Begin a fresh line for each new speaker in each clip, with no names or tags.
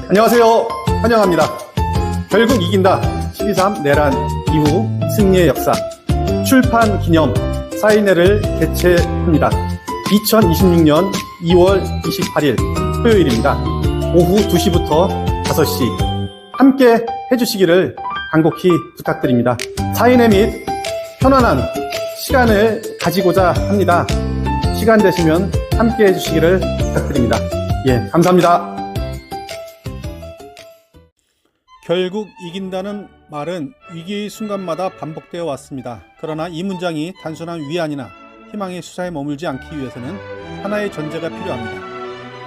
안녕하세요. 환영합니다. 결국 이긴다 12.3 내란 이후 승리의 역사 출판 기념 사인회를 개최합니다. 2026년 2월 28일 토요일입니다. 오후 2시부터 5시 함께 해주시기를 간곡히 부탁드립니다. 사인회 및 편안한 시간을 가지고자 합니다. 시간 되시면 함께 해주시기를 부탁드립니다. 예, 감사합니다. 결국 이긴다는 말은 위기의 순간마다 반복되어 왔습니다. 그러나 이 문장이 단순한 위안이나 희망의 수사에 머물지 않기 위해서는 하나의 전제가 필요합니다.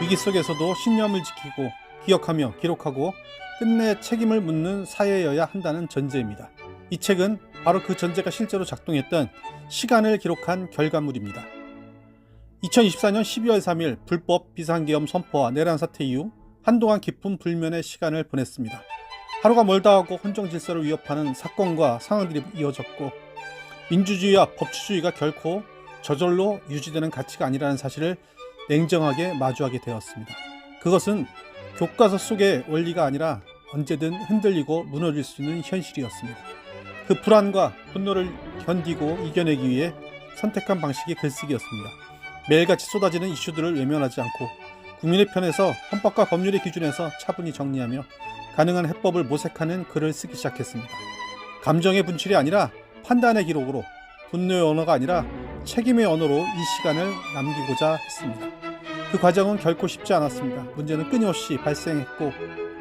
위기 속에서도 신념을 지키고 기억하며 기록하고 끝내 책임을 묻는 사회여야 한다는 전제입니다. 이 책은 바로 그 전제가 실제로 작동했던 시간을 기록한 결과물입니다. 2024년 12월 3일 불법 비상계엄 선포와 내란 사태 이후 한동안 깊은 불면의 시간을 보냈습니다. 하루가 멀다 하고 헌정 질서를 위협하는 사건과 상황들이 이어졌고 민주주의와 법치주의가 결코 저절로 유지되는 가치가 아니라는 사실을 냉정하게 마주하게 되었습니다. 그것은 교과서 속의 원리가 아니라 언제든 흔들리고 무너질 수 있는 현실이었습니다. 그 불안과 분노를 견디고 이겨내기 위해 선택한 방식이 글쓰기였습니다. 매일같이 쏟아지는 이슈들을 외면하지 않고 국민의 편에서 헌법과 법률의 기준에서 차분히 정리하며 가능한 해법을 모색하는 글을 쓰기 시작했습니다. 감정의 분출이 아니라 판단의 기록으로, 분노의 언어가 아니라 책임의 언어로 이 시간을 남기고자 했습니다. 그 과정은 결코 쉽지 않았습니다. 문제는 끊임없이 발생했고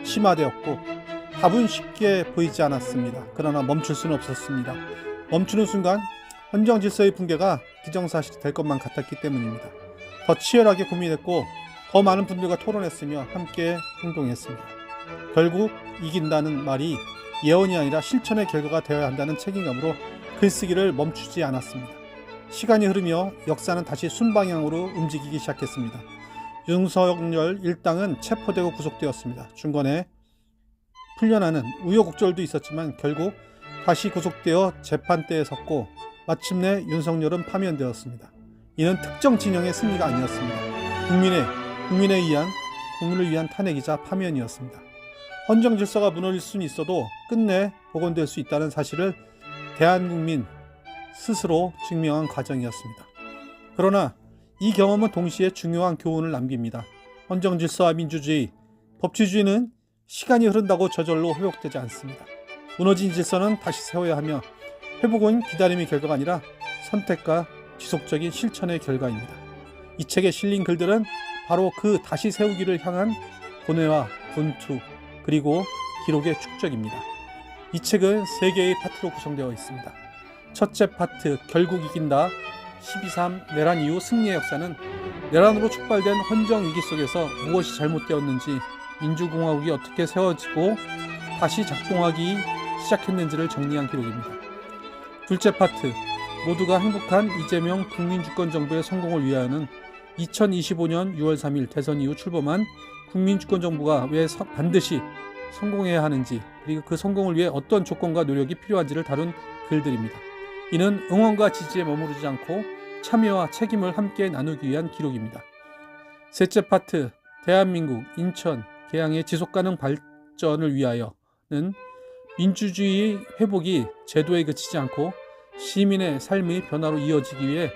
심화되었고 답은 쉽게 보이지 않았습니다. 그러나 멈출 수는 없었습니다. 멈추는 순간 헌정 질서의 붕괴가 기정사실이 될 것만 같았기 때문입니다. 더 치열하게 고민했고 더 많은 분들과 토론했으며 함께 행동했습니다. 결국 이긴다는 말이 예언이 아니라 실천의 결과가 되어야 한다는 책임감으로 글쓰기를 멈추지 않았습니다. 시간이 흐르며 역사는 다시 순방향으로 움직이기 시작했습니다. 윤석열 일당은 체포되고 구속되었습니다. 중간에 풀려나는 우여곡절도 있었지만 결국 다시 구속되어 재판대에 섰고 마침내 윤석열은 파면되었습니다. 이는 특정 진영의 승리가 아니었습니다. 국민을 위한 탄핵이자 파면이었습니다. 헌정 질서가 무너질 수는 있어도 끝내 복원될 수 있다는 사실을 대한국민 스스로 증명한 과정이었습니다. 그러나 이 경험은 동시에 중요한 교훈을 남깁니다. 헌정 질서와 민주주의, 법치주의는 시간이 흐른다고 저절로 회복되지 않습니다. 무너진 질서는 다시 세워야 하며 회복은 기다림의 결과가 아니라 선택과 지속적인 실천의 결과입니다. 이 책에 실린 글들은 바로 그 다시 세우기를 향한 고뇌와 분투, 그리고 기록의 축적입니다. 이 책은 3개의 파트로 구성되어 있습니다. 첫째 파트, 결국 이긴다 12.3 내란 이후 승리의 역사는 내란으로 촉발된 헌정 위기 속에서 무엇이 잘못되었는지, 민주공화국이 어떻게 세워지고 다시 작동하기 시작했는지를 정리한 기록입니다. 둘째 파트, 모두가 행복한 이재명 국민주권정부의 성공을 위하여는 2025년 6월 3일 대선 이후 출범한 국민주권정부가 왜 반드시 성공해야 하는지, 그리고 그 성공을 위해 어떤 조건과 노력이 필요한지를 다룬 글들입니다. 이는 응원과 지지에 머무르지 않고 참여와 책임을 함께 나누기 위한 기록입니다. 셋째 파트, 대한민국, 인천, 계양의 지속가능 발전을 위하여는 민주주의의 회복이 제도에 그치지 않고 시민의 삶의 변화로 이어지기 위해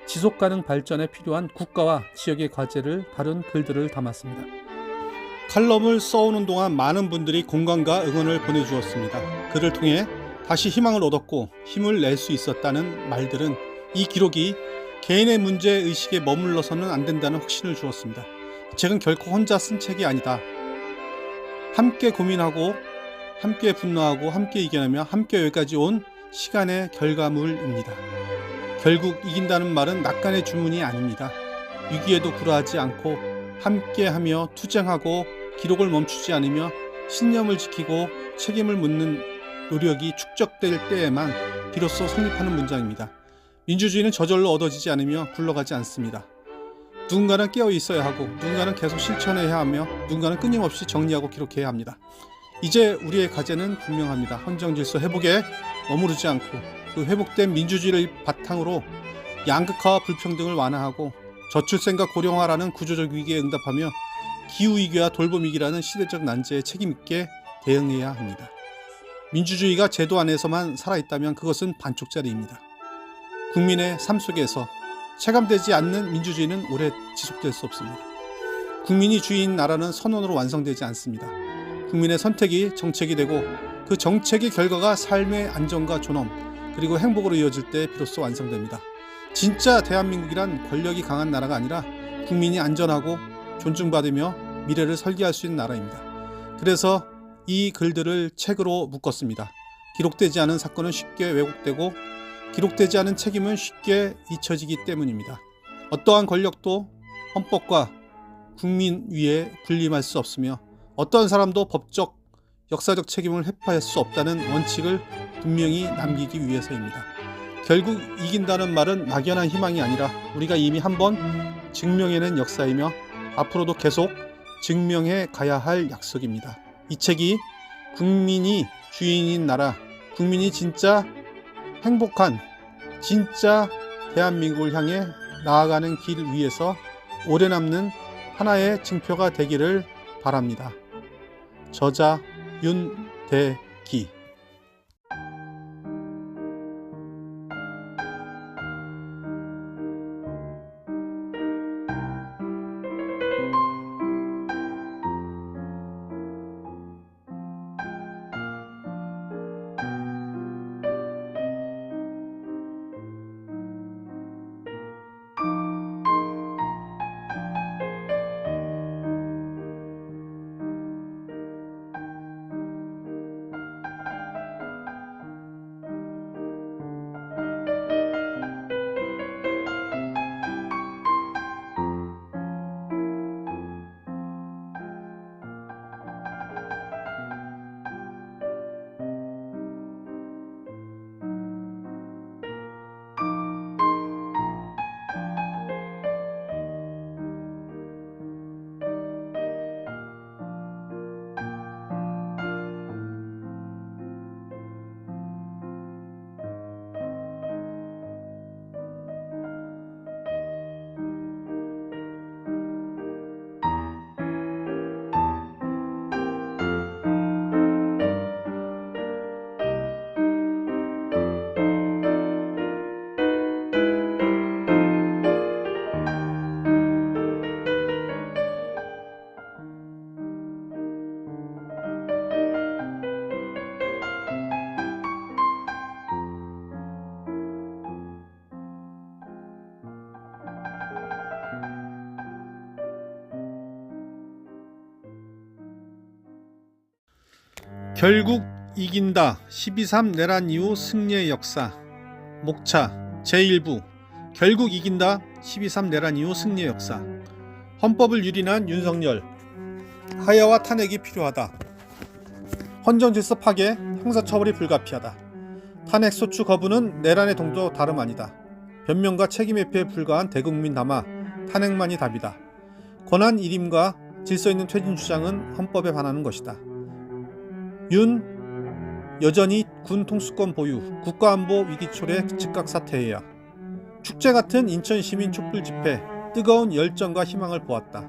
지속가능 발전에 필요한 국가와 지역의 과제를 다룬 글들을 담았습니다. 칼럼을 써오는 동안 많은 분들이 공감과 응원을 보내주었습니다. 그를 통해 다시 희망을 얻었고 힘을 낼 수 있었다는 말들은 이 기록이 개인의 문제의식에 머물러서는 안 된다는 확신을 주었습니다. 이 책은 결코 혼자 쓴 책이 아니다. 함께 고민하고 함께 분노하고 함께 이겨내며 함께 여기까지 온 시간의 결과물입니다. 결국 이긴다는 말은 낙관의 주문이 아닙니다. 위기에도 굴하지 않고 함께하며 투쟁하고 기록을 멈추지 않으며 신념을 지키고 책임을 묻는 노력이 축적될 때에만 비로소 성립하는 문장입니다. 민주주의는 저절로 얻어지지 않으며 굴러가지 않습니다. 누군가는 깨어 있어야 하고 누군가는 계속 실천해야 하며 누군가는 끊임없이 정리하고 기록해야 합니다. 이제 우리의 과제는 분명합니다. 헌정질서 회복에 머무르지 않고 그 회복된 민주주의를 바탕으로 양극화와 불평등을 완화하고 저출생과 고령화라는 구조적 위기에 응답하며 기후위기와 돌봄위기라는 시대적 난제에 책임있게 대응해야 합니다. 민주주의가 제도 안에서만 살아있다면 그것은 반쪽짜리입니다. 국민의 삶 속에서 체감되지 않는 민주주의는 오래 지속될 수 없습니다. 국민이 주인인 나라는 선언으로 완성되지 않습니다. 국민의 선택이 정책이 되고 그 정책의 결과가 삶의 안정과 존엄 그리고 행복으로 이어질 때 비로소 완성됩니다. 진짜 대한민국이란 권력이 강한 나라가 아니라 국민이 안전하고 존중받으며 미래를 설계할 수 있는 나라입니다. 그래서 이 글들을 책으로 묶었습니다. 기록되지 않은 사건은 쉽게 왜곡되고 기록되지 않은 책임은 쉽게 잊혀지기 때문입니다. 어떠한 권력도 헌법과 국민 위에 군림할 수 없으며 어떠한 사람도 법적, 역사적 책임을 회피할 수 없다는 원칙을 분명히 남기기 위해서입니다. 결국 이긴다는 말은 막연한 희망이 아니라 우리가 이미 한번 증명해낸 역사이며 앞으로도 계속 증명해 가야 할 약속입니다. 이 책이 국민이 주인인 나라, 국민이 진짜 행복한 진짜 대한민국을 향해 나아가는 길 위에서 오래 남는 하나의 증표가 되기를 바랍니다. 저자 윤대기. 결국 이긴다. 12.3 내란 이후 승리의 역사. 목차 제1부 결국 이긴다. 12.3 내란 이후 승리의 역사. 헌법을 유린한 윤석열. 하야와 탄핵이 필요하다. 헌정질서 파괴, 형사처벌이 불가피하다. 탄핵 소추 거부는 내란의 동조 다름 아니다. 변명과 책임 회피에 불과한 대국민 담화 탄핵만이 답이다. 권한 일임과 질서 있는 퇴진 주장은 헌법에 반하는 것이다. 윤 여전히 군 통수권 보유, 국가안보 위기초래 즉각 사퇴해야. 축제 같은 인천 시민 촛불 집회, 뜨거운 열정과 희망을 보았다.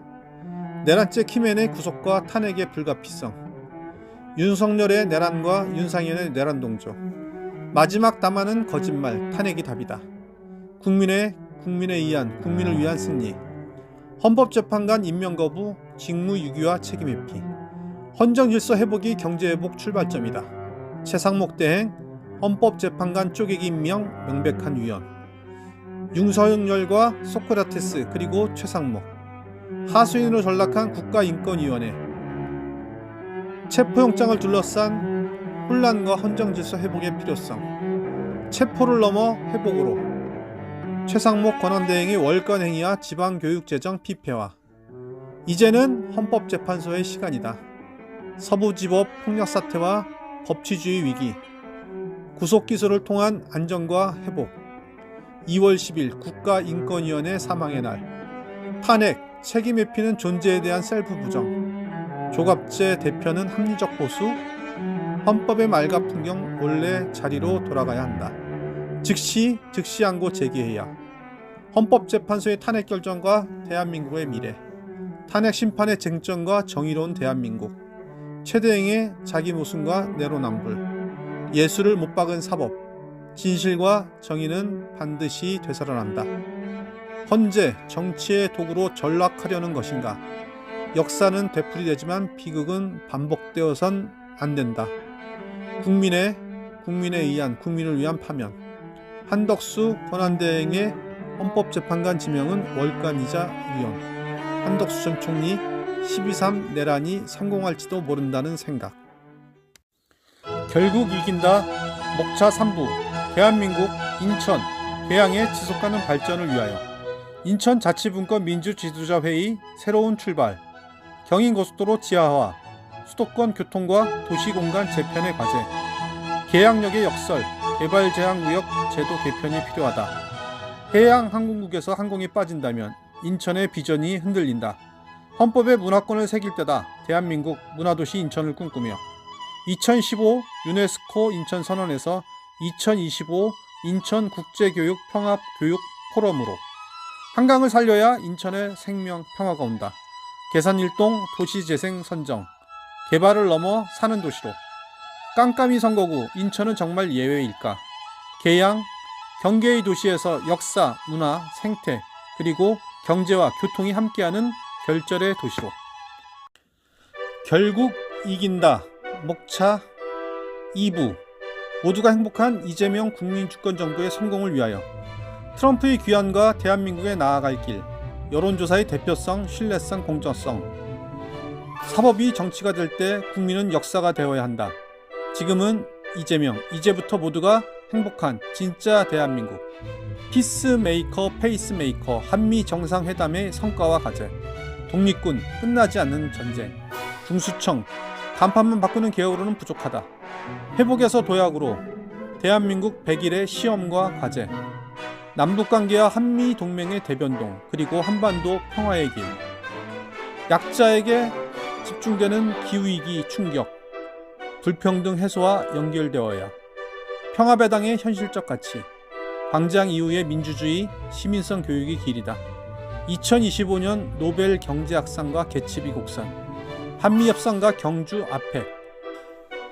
내란죄 키맨의 구속과 탄핵의 불가피성. 윤석열의 내란과 윤상현의 내란 동조. 마지막 담화는 거짓말, 탄핵이 답이다. 국민에 의한, 국민을 위한 승리. 헌법재판관 임명 거부, 직무유기와 책임 회피. 헌정질서 회복이 경제회복 출발점이다. 최상목 대행, 헌법재판관 쪼개기 임명, 명백한 위헌. 윤석열과 소크라테스 그리고 최상목. 하수인으로 전락한 국가인권위원회. 체포영장을 둘러싼 혼란과 헌정질서 회복의 필요성. 체포를 넘어 회복으로. 최상목 권한대행의 월권행위와 지방교육재정 피폐화. 이제는 헌법재판소의 시간이다. 서부지법 폭력사태와 법치주의 위기, 구속기소를 통한 안정과 회복, 2월 10일 국가인권위원회 사망의 날, 탄핵, 책임 회피는 존재에 대한 셀프 부정, 조갑재 대표는 합리적 보수, 헌법의 말과 풍경 원래 자리로 돌아가야 한다. 즉시 안고 제기해야. 헌법재판소의 탄핵 결정과 대한민국의 미래, 탄핵 심판의 쟁점과 정의로운 대한민국, 최대행의 자기 모순과 내로남불, 예수를 못 박은 사법, 진실과 정의는 반드시 되살아난다. 헌재, 정치의 도구로 전락하려는 것인가? 역사는 되풀이되지만 비극은 반복되어선 안 된다. 국민에 의한, 국민을 위한 파면. 한덕수 권한대행의 헌법재판관 지명은 월간이자 위헌. 한덕수 전 총리 12.3 내란이 성공할지도 모른다는 생각. 결국 이긴다. 목차 3부. 대한민국 인천 계양의 지속가능 발전을 위하여. 인천자치분권 민주지도자회의 새로운 출발. 경인고속도로 지하화. 수도권 교통과 도시공간 재편의 과제. 계양역의 역설. 개발제한구역 제도 개편이 필요하다. 해양항공국에서 항공이 빠진다면 인천의 비전이 흔들린다. 헌법에 문화권을 새길 때다. 대한민국 문화도시 인천을 꿈꾸며 2015 유네스코 인천선언에서 2025 인천국제교육 평합교육 포럼으로 한강을 살려야 인천의 생명 평화가 온다. 계산일동 도시재생 선정, 개발을 넘어 사는 도시로. 깜깜이 선거구 인천은 정말 예외일까? 계양, 경계의 도시에서 역사, 문화, 생태, 그리고 경제와 교통이 함께하는 결절의 도시로. 결국 이긴다. 목차 2부. 모두가 행복한 이재명 국민주권정부의 성공을 위하여. 트럼프의 귀환과 대한민국에 나아갈 길. 여론조사의 대표성, 신뢰성, 공정성. 사법이 정치가 될 때 국민은 역사가 되어야 한다. 지금은 이재명, 이제부터 모두가 행복한 진짜 대한민국. 피스메이커, 페이스메이커, 한미 정상회담의 성과와 과제. 독립군, 끝나지 않는 전쟁. 중수청, 간판만 바꾸는 개혁으로는 부족하다. 회복에서 도약으로. 대한민국 100일의 시험과 과제. 남북관계와 한미동맹의 대변동, 그리고 한반도 평화의 길. 약자에게 집중되는 기후위기 충격. 불평등 해소와 연결되어야. 평화배당의 현실적 가치. 광장 이후의 민주주의, 시민성 교육이 길이다. 2025년 노벨 경제학상과 개츠비 곡선. 한미협상과 경주 아펙.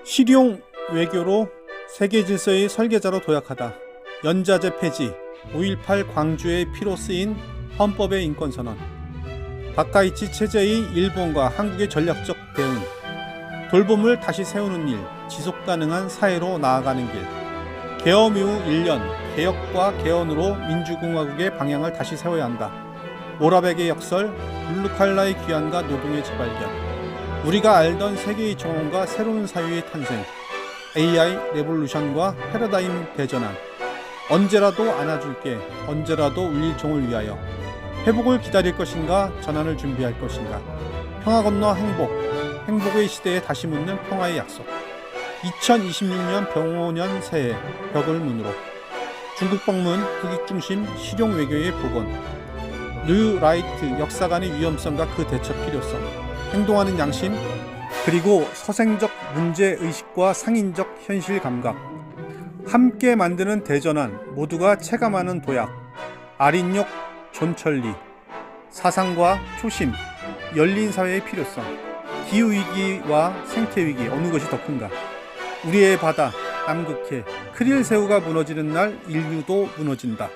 실용 외교로 세계 질서의 설계자로 도약하다. 연자제 폐지. 5.18 광주의 피로 쓰인 헌법의 인권선언. 다카이치 체제의 일본과 한국의 전략적 대응. 돌봄을 다시 세우는 일. 지속가능한 사회로 나아가는 길. 계엄 이후 1년. 개혁과 개헌으로 민주공화국의 방향을 다시 세워야 한다. 모라백의 역설. 블루칼라의 귀환과 노동의 재발견. 우리가 알던 세계의 정원과 새로운 사회의 탄생. AI 레볼루션과 패러다임 대전환. 언제라도 안아줄게. 언제라도 울릴 종을 위하여. 회복을 기다릴 것인가, 전환을 준비할 것인가. 평화 건너 행복. 행복의 시대에 다시 묻는 평화의 약속. 2026년 병오년 새해 벽을 문으로. 중국 방문, 국익중심, 실용 외교의 복원. 뉴 라이트, 역사관의 위험성과 그 대처 필요성. 행동하는 양심, 그리고 서생적 문제의식과 상인적 현실 감각. 함께 만드는 대전환, 모두가 체감하는 도약. 아린욕, 존천리. 사상과 초심, 열린 사회의 필요성. 기후위기와 생태위기, 어느 것이 더 큰가. 우리의 바다, 남극해, 크릴새우가 무너지는 날 인류도 무너진다.